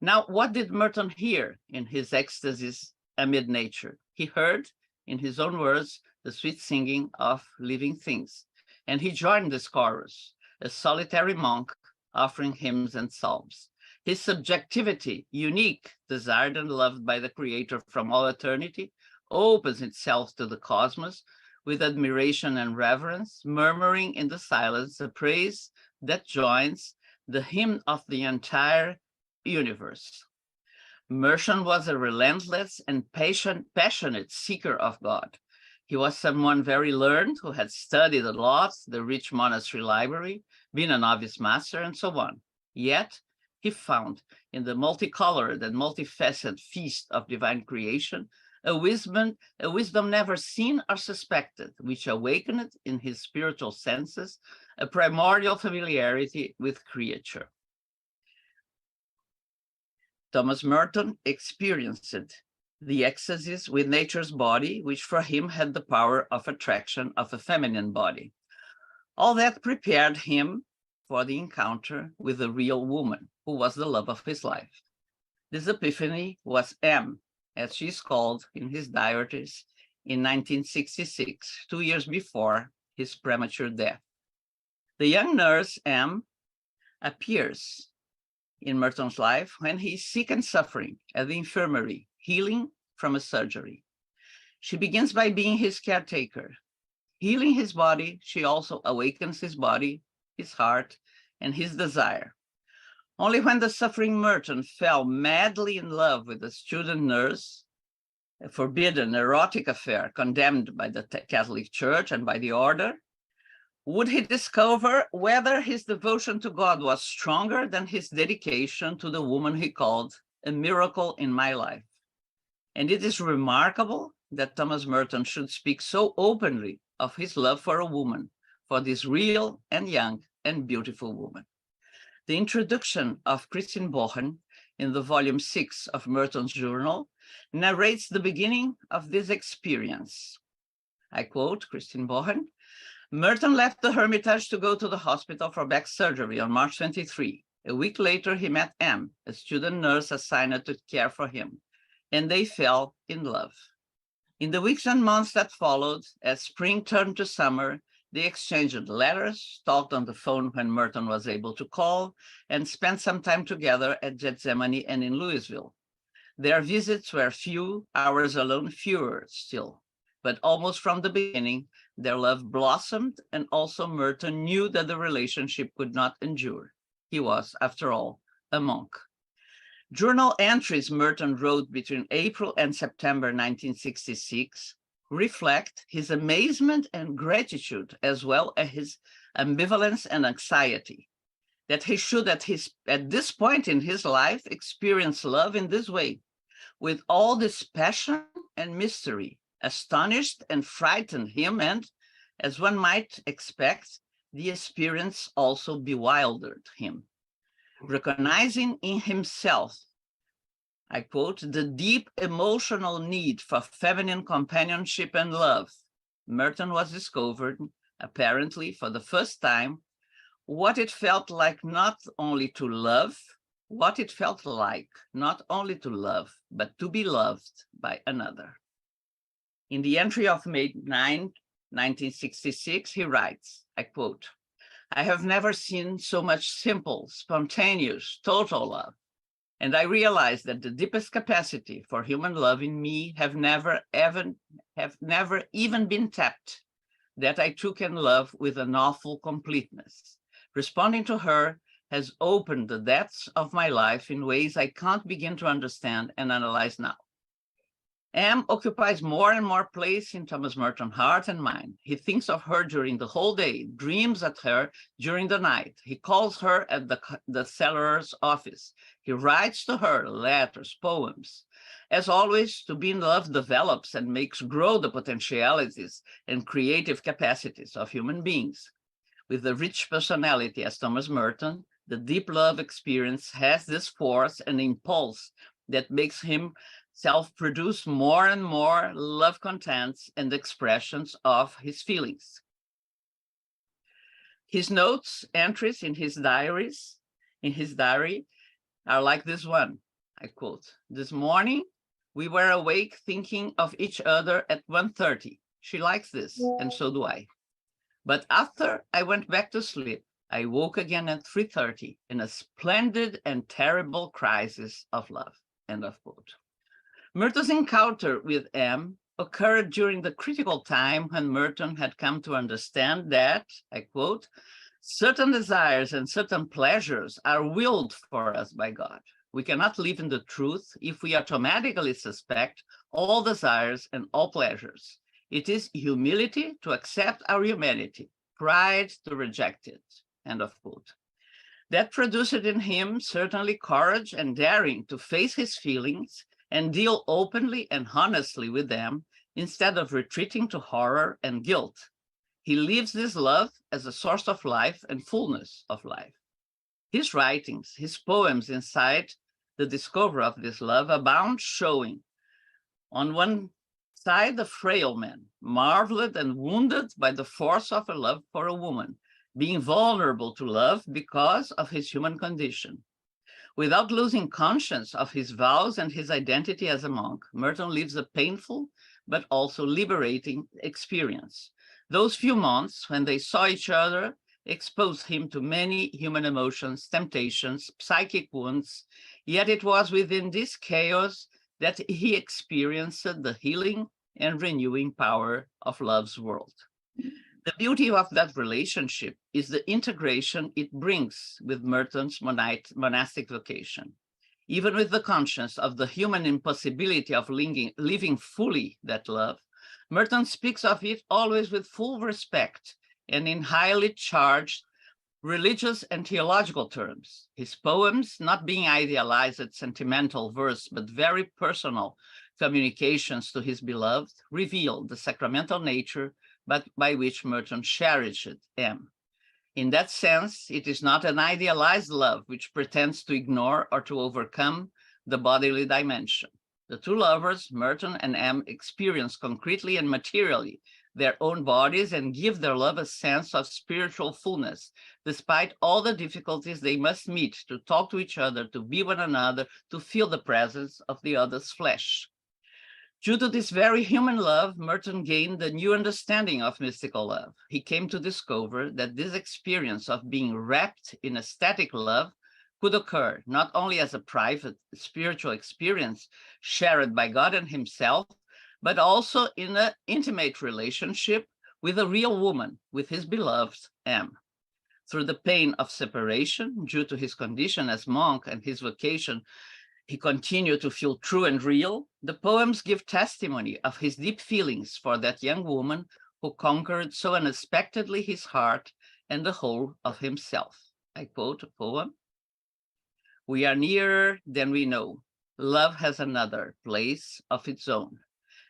Now, what did Merton hear in his ecstasies amid nature? He heard, in his own words, the sweet singing of living things, and he joined this chorus, a solitary monk offering hymns and psalms. His subjectivity, unique, desired and loved by the Creator from all eternity, opens itself to the cosmos with admiration and reverence, murmuring in the silence a praise that joins the hymn of the entire universe. Merton was a relentless and passionate seeker of God. He was someone very learned who had studied a lot, the rich monastery library, been a novice master, and so on. Yet, he found in the multicolored and multifaceted feast of divine creation a wisdom never seen or suspected, which awakened in his spiritual senses a primordial familiarity with creature. Thomas Merton experienced the ecstasies with nature's body, which for him had the power of attraction of a feminine body. All that prepared him for the encounter with the real woman, who was the love of his life. This epiphany was M, as she is called in his diaries, in 1966, 2 years before his premature death. The young nurse M appears in Merton's life when he is sick and suffering at the infirmary, healing from a surgery. She begins by being his caretaker. Healing his body, she also awakens his body, his heart, and his desire. Only when the suffering Merton fell madly in love with a student nurse, a forbidden erotic affair condemned by the Catholic Church and by the order, would he discover whether his devotion to God was stronger than his dedication to the woman he called a miracle in my life. And it is remarkable that Thomas Merton should speak so openly of his love for a woman, for this real and young and beautiful woman. The introduction of Christine Bohen in the volume 6 of Merton's journal narrates the beginning of this experience. I quote Christine Bohen, Merton left the Hermitage to go to the hospital for back surgery on March 23. A week later, he met M, a student nurse assigned to care for him, and they fell in love. In the weeks and months that followed, as spring turned to summer, they exchanged letters, talked on the phone when Merton was able to call, and spent some time together at Gethsemane and in Louisville. Their visits were few, hours alone fewer still, but almost from the beginning, their love blossomed, and also Merton knew that the relationship could not endure. He was, after all, a monk. Journal entries Merton wrote between April and September 1966 reflect his amazement and gratitude, as well as his ambivalence and anxiety, that he should at this point in his life experience love in this way, with all this passion and mystery, astonished and frightened him, and, as one might expect, the experience also bewildered him. Recognizing in himself, I quote, the deep emotional need for feminine companionship and love, Merton was discovered, apparently for the first time, what it felt like not only to love, but to be loved by another. In the entry of May 9, 1966, he writes, I quote, I have never seen so much simple, spontaneous, total love. And I realize that the deepest capacity for human love in me have never even been tapped, that I too can love with an awful completeness. Responding to her has opened the depths of my life in ways I can't begin to understand and analyze now. M occupies more and more place in Thomas Merton's heart and mind. He thinks of her during the whole day, dreams at her during the night. He calls her at the cellarer's office. He writes to her letters, poems. As always, to be in love develops and makes grow the potentialities and creative capacities of human beings. With a rich personality as Thomas Merton, the deep love experience has this force and impulse that makes him self-produce more and more love contents and expressions of his feelings. His notes, entries in his diary are like this one, I quote, this morning, we were awake thinking of each other at 1:30. She likes this, and so do I. But after I went back to sleep, I woke again at 3:30 in a splendid and terrible crisis of love, end of quote. Merton's encounter with M occurred during the critical time when Merton had come to understand that, I quote, certain desires and certain pleasures are willed for us by God. We cannot live in the truth if we automatically suspect all desires and all pleasures. It is humility to accept our humanity, pride to reject it, end of quote. That produced in him certainly courage and daring to face his feelings and deal openly and honestly with them instead of retreating to horror and guilt. He lives this love as a source of life and fullness of life. His writings, his poems inside the discovery of this love abound, showing on one side the frail man, marveled and wounded by the force of a love for a woman, being vulnerable to love because of his human condition. Without losing conscience of his vows and his identity as a monk, Merton lives a painful but also liberating experience. Those few months when they saw each other exposed him to many human emotions, temptations, psychic wounds, yet it was within this chaos that he experienced the healing and renewing power of love's world. The beauty of that relationship is the integration it brings with Merton's monastic vocation. Even with the conscience of the human impossibility of living fully that love, Merton speaks of it always with full respect and in highly charged religious and theological terms. His poems, not being idealized sentimental verse, but very personal communications to his beloved, reveal the sacramental nature but by which Merton cherished M. In that sense, it is not an idealized love which pretends to ignore or to overcome the bodily dimension. The two lovers, Merton and M, experience concretely and materially their own bodies and give their love a sense of spiritual fullness, despite all the difficulties they must meet to talk to each other, to be one another, to feel the presence of the other's flesh. Due to this very human love, Merton gained a new understanding of mystical love. He came to discover that this experience of being wrapped in ecstatic love could occur not only as a private spiritual experience shared by God and himself, but also in an intimate relationship with a real woman, with his beloved M. Through the pain of separation due to his condition as monk and his vocation, he continued to feel true and real. The poems give testimony of his deep feelings for that young woman who conquered so unexpectedly his heart and the whole of himself. I quote a poem. We are nearer than we know. Love has another place of its own.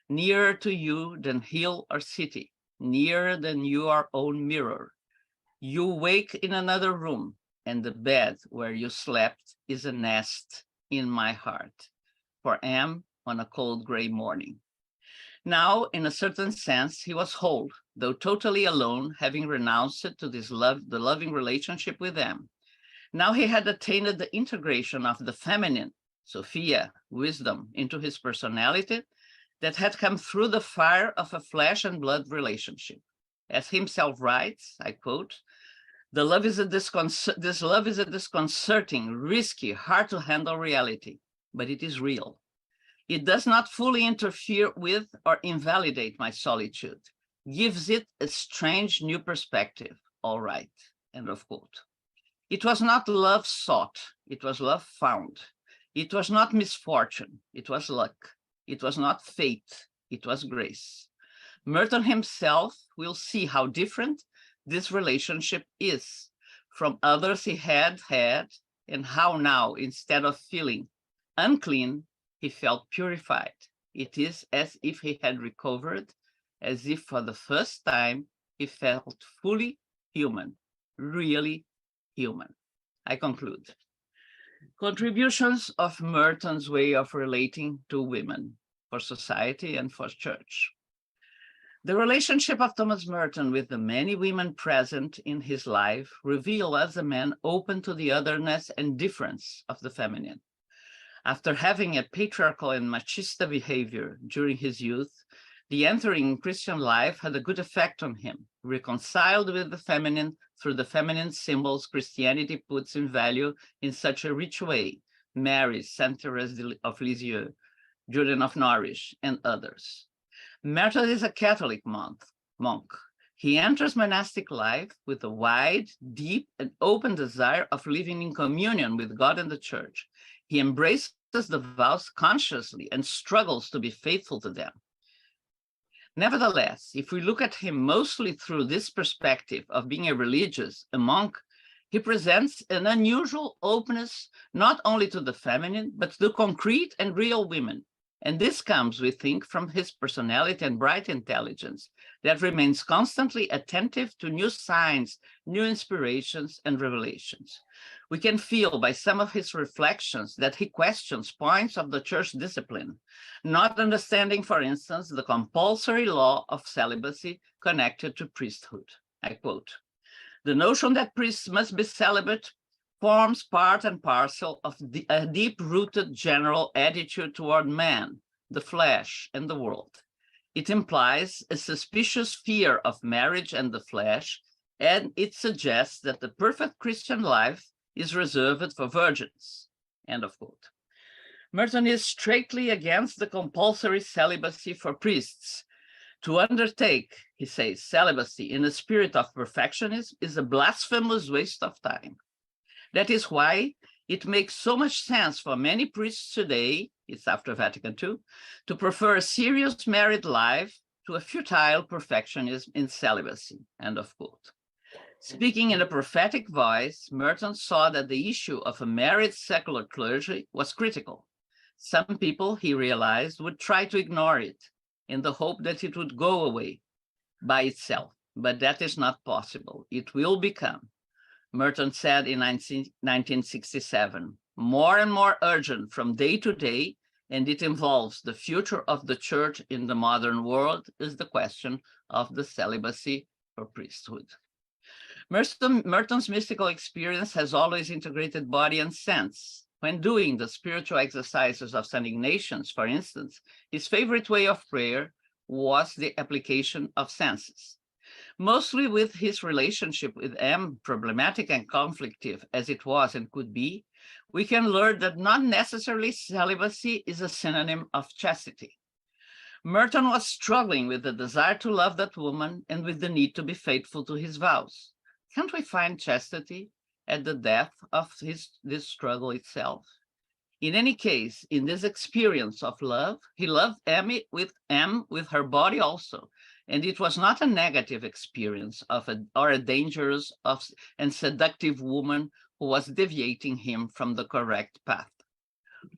Nearer to you than hill or city, nearer than your own mirror. You wake in another room, and the bed where you slept is a nest in my heart, for M on a cold gray morning. Now, in a certain sense, he was whole, though totally alone, having renounced to this the loving relationship with M. Now he had attained the integration of the feminine, Sophia, wisdom, into his personality that had come through the fire of a flesh and blood relationship. As himself writes, I quote, this love is a disconcerting, risky, hard to handle reality, but it is real. It does not fully interfere with or invalidate my solitude, gives it a strange new perspective. All right, end of quote. It was not love sought, it was love found. It was not misfortune, it was luck. It was not fate, it was grace. Merton himself will see how different this relationship is from others he had and how now, instead of feeling unclean, he felt purified. It is as if he had recovered, as if for the first time he felt fully human, really human. I conclude. Contributions of Merton's way of relating to women for society and for church. The relationship of Thomas Merton with the many women present in his life reveal as a man open to the otherness and difference of the feminine. After having a patriarchal and machista behavior during his youth, the entering in Christian life had a good effect on him, reconciled with the feminine through the feminine symbols Christianity puts in value in such a rich way, Mary, Saint Therese of Lisieux, Julian of Norwich, and others. Merton is a Catholic monk. He enters monastic life with a wide, deep, and open desire of living in communion with God and the Church. He embraces the vows consciously and struggles to be faithful to them. Nevertheless, if we look at him mostly through this perspective of being a religious, a monk, he presents an unusual openness not only to the feminine, but to concrete and real women. And this comes, we think, from his personality and bright intelligence that remains constantly attentive to new signs, new inspirations, and revelations. We can feel by some of his reflections that he questions points of the church discipline, not understanding, for instance, the compulsory law of celibacy connected to priesthood. I quote, "The notion that priests must be celibate forms part and parcel of a deep-rooted general attitude toward man, the flesh, and the world. It implies a suspicious fear of marriage and the flesh, and it suggests that the perfect Christian life is reserved for virgins." End of quote. Merton is straightly against the compulsory celibacy for priests. To undertake, he says, celibacy in a spirit of perfectionism is a blasphemous waste of time. That is why it makes so much sense for many priests today, it's after Vatican II, to prefer a serious married life to a futile perfectionism in celibacy, end of quote. Speaking in a prophetic voice, Merton saw that the issue of a married secular clergy was critical. Some people, he realized, would try to ignore it in the hope that it would go away by itself, but that is not possible. It will become, Merton said in 1967, more and more urgent from day to day, and it involves the future of the church in the modern world, is the question of the celibacy for priesthood. Merton's mystical experience has always integrated body and sense. When doing the spiritual exercises of St. Ignatius, for instance, his favorite way of prayer was the application of senses. Mostly with his relationship with M, problematic and conflictive as it was and could be, we can learn that not necessarily celibacy is a synonym of chastity. Merton was struggling with the desire to love that woman and with the need to be faithful to his vows. Can't we find chastity at the depth of this struggle itself? In any case, in this experience of love, he loved M with her body also, and it was not a negative experience or a dangerous and seductive woman who was deviating him from the correct path.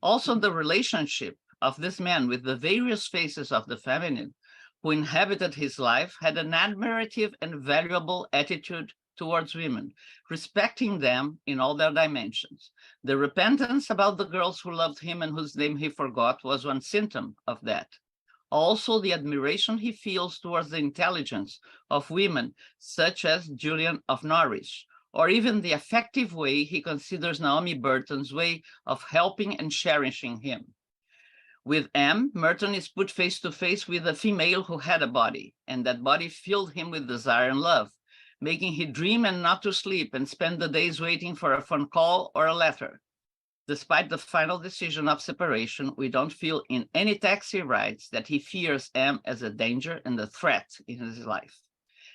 Also, the relationship of this man with the various faces of the feminine who inhabited his life had an admirative and valuable attitude towards women, respecting them in all their dimensions. The repentance about the girls who loved him and whose name he forgot was one symptom of that. Also, the admiration he feels towards the intelligence of women, such as Julian of Norwich, or even the effective way he considers Naomi Burton's way of helping and cherishing him. With M, Merton is put face to face with a female who had a body, and that body filled him with desire and love, making him dream and not to sleep and spend the days waiting for a phone call or a letter. Despite the final decision of separation, we don't feel in any text he writes that he fears M as a danger and a threat in his life.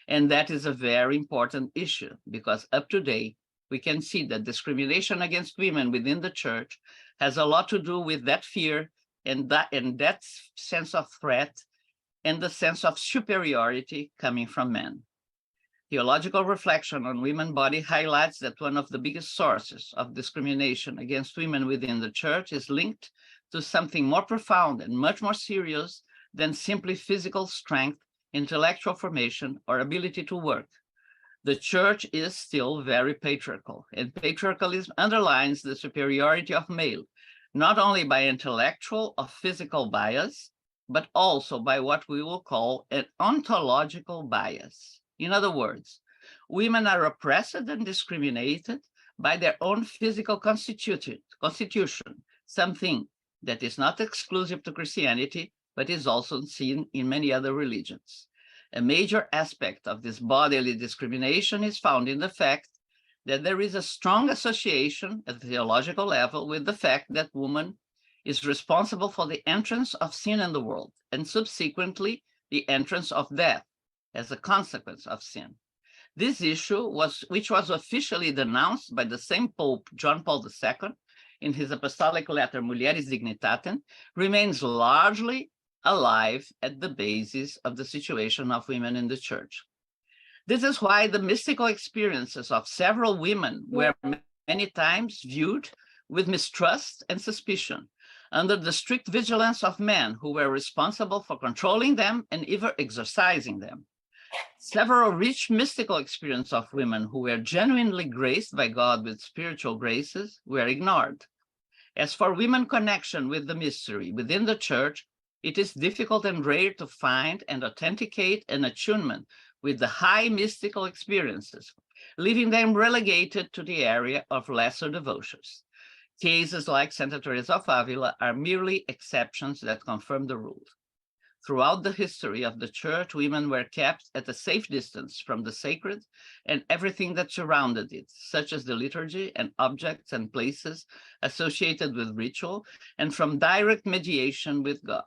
And that is a very important issue, because up to date, we can see that discrimination against women within the church has a lot to do with that fear and that sense of threat and the sense of superiority coming from men. Theological reflection on women's body highlights that one of the biggest sources of discrimination against women within the church is linked to something more profound and much more serious than simply physical strength, intellectual formation, or ability to work. The church is still very patriarchal, and patriarchalism underlines the superiority of male, not only by intellectual or physical bias, but also by what we will call an ontological bias. In other words, women are oppressed and discriminated by their own physical constitution, something that is not exclusive to Christianity, but is also seen in many other religions. A major aspect of this bodily discrimination is found in the fact that there is a strong association at the theological level with the fact that woman is responsible for the entrance of sin in the world, and subsequently the entrance of death as a consequence of sin. This issue which was officially denounced by the same Pope John Paul II in his apostolic letter, Mulheres Dignitatem, remains largely alive at the basis of the situation of women in the church. This is why the mystical experiences of several women were many times viewed with mistrust and suspicion, under the strict vigilance of men who were responsible for controlling them and even exorcising them. Several rich mystical experiences of women who were genuinely graced by God with spiritual graces were ignored. As for women connection with the mystery within the church, it is difficult and rare to find and authenticate an attunement with the high mystical experiences, leaving them relegated to the area of lesser devotions. Cases like Santa Teresa of Avila are merely exceptions that confirm the rule. Throughout the history of the church, women were kept at a safe distance from the sacred and everything that surrounded it, such as the liturgy and objects and places associated with ritual, and from direct mediation with God.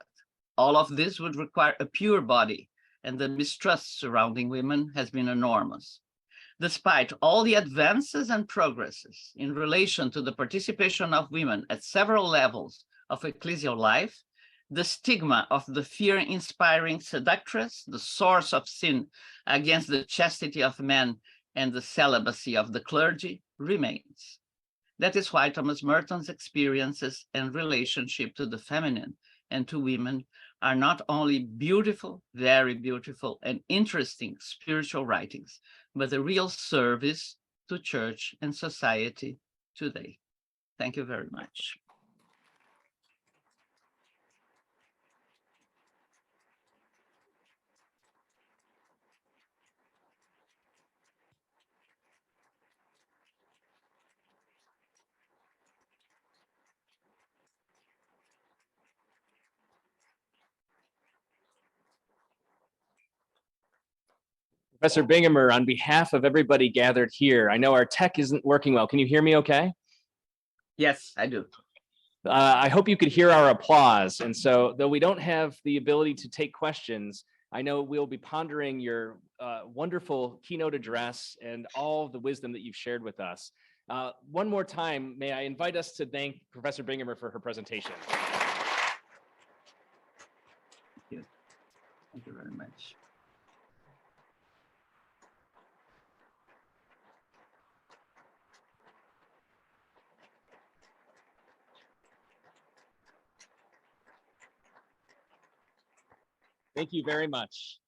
All of this would require a pure body, and the mistrust surrounding women has been enormous. Despite all the advances and progresses in relation to the participation of women at several levels of ecclesial life, the stigma of the fear-inspiring seductress, the source of sin against the chastity of men and the celibacy of the clergy, remains. That is why Thomas Merton's experiences and relationship to the feminine and to women are not only beautiful, very beautiful, and interesting spiritual writings, but a real service to church and society today. Thank you very much. Professor Bingemer, on behalf of everybody gathered here, I know our tech isn't working well. Can you hear me okay? Yes, I do. I hope you could hear our applause. And so, though we don't have the ability to take questions, I know we'll be pondering your wonderful keynote address and all the wisdom that you've shared with us. One more time, may I invite us to thank Professor Bingemer for her presentation. Thank you very much. Thank you very much.